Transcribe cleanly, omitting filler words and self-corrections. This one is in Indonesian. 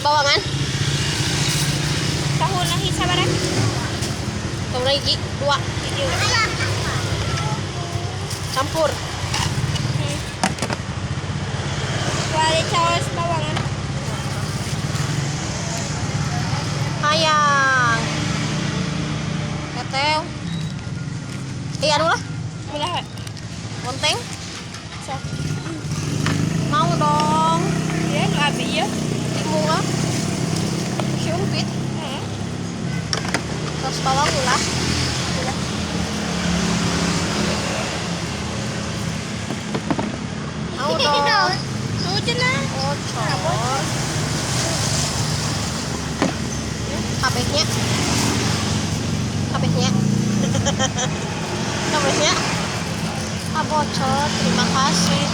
bawangan. Tahu nahi sabarang. Tahu lagi 2. Campur. Kuali caos bawangan. Hayang. Tetew. Anu lah. Ulah. Monteng. So. Mau dong. Ya, nu abi ya. Timu lah. Sumpit. Terus bawang ulah. Mau dong. Nu cenah. Bocor. Kabehnya. Kabehnya. Kabehnya. Ah, bocor. Terima kasih.